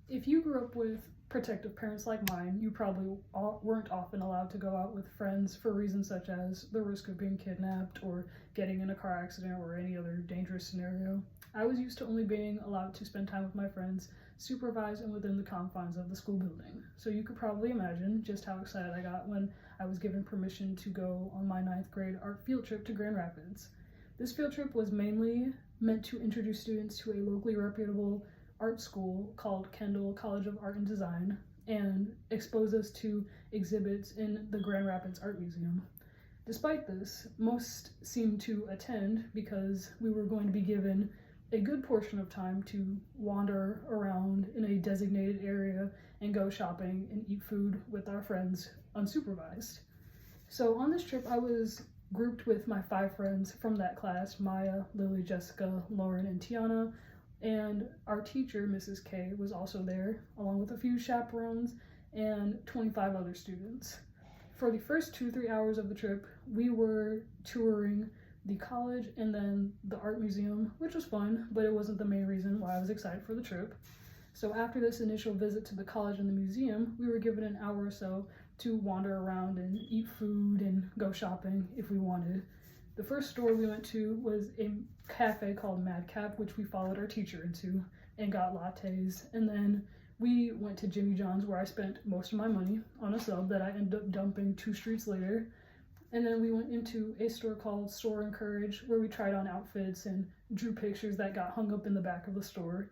If you grew up with protective parents like mine, you probably weren't often allowed to go out with friends for reasons such as the risk of being kidnapped or getting in a car accident or any other dangerous scenario. I was used to only being allowed to spend time with my friends, supervised and within the confines of the school building. So you could probably imagine just how excited I got when I was given permission to go on my 9th grade art field trip to Grand Rapids. This field trip was mainly meant to introduce students to a locally reputable art school called Kendall College of Art and Design and expose us to exhibits in the Grand Rapids Art Museum. Despite this, most seemed to attend because we were going to be given a good portion of time to wander around in a designated area and go shopping and eat food with our friends unsupervised. So on this trip, I was grouped with my 5 friends from that class: Maya, Lily, Jessica, Lauren, and Tiana. And our teacher, Mrs. K, was also there, along with a few chaperones and 25 other students. For the first 2-3 hours of the trip, we were touring the college and then the art museum, which was fun, but it wasn't the main reason why I was excited for the trip. So after this initial visit to the college and the museum, we were given an hour or so to wander around and eat food and go shopping if we wanted. The first store we went to was a cafe called Madcap, which we followed our teacher into and got lattes. And then we went to Jimmy John's, where I spent most of my money on a sub that I ended up dumping 2 streets later. And then we went into a store called Store Encourage, where we tried on outfits and drew pictures that got hung up in the back of the store.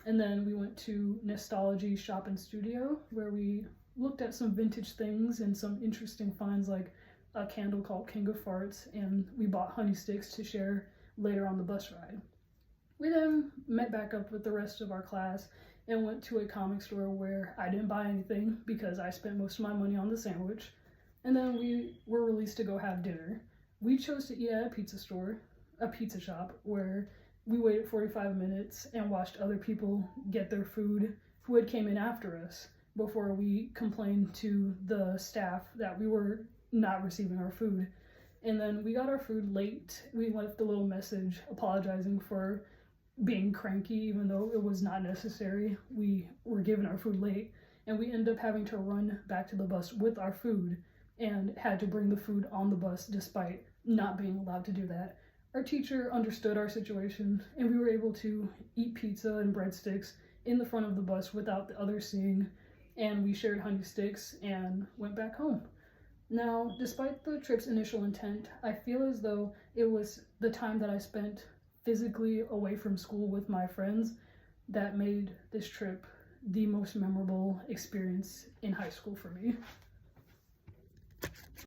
And then we went to Nostology Shop and Studio, where we looked at some vintage things and some interesting finds like a candle called King of Farts, and we bought honey sticks to share later on the bus ride. We then met back up with the rest of our class and went to a comic store where I didn't buy anything because I spent most of my money on the sandwich. And then we were released to go have dinner. We chose to eat at a pizza shop, where we waited 45 minutes and watched other people get their food who had came in after us before we complained to the staff that we were not receiving our food. And then we got our food late. We left a little message apologizing for being cranky, even though it was not necessary. We were given our food late, and we ended up having to run back to the bus with our food and had to bring the food on the bus despite not being allowed to do that. Our teacher understood our situation, and we were able to eat pizza and breadsticks in the front of the bus without the others seeing, and we shared honey sticks and went back home. Now, despite the trip's initial intent, I feel as though it was the time that I spent physically away from school with my friends that made this trip the most memorable experience in high school for me.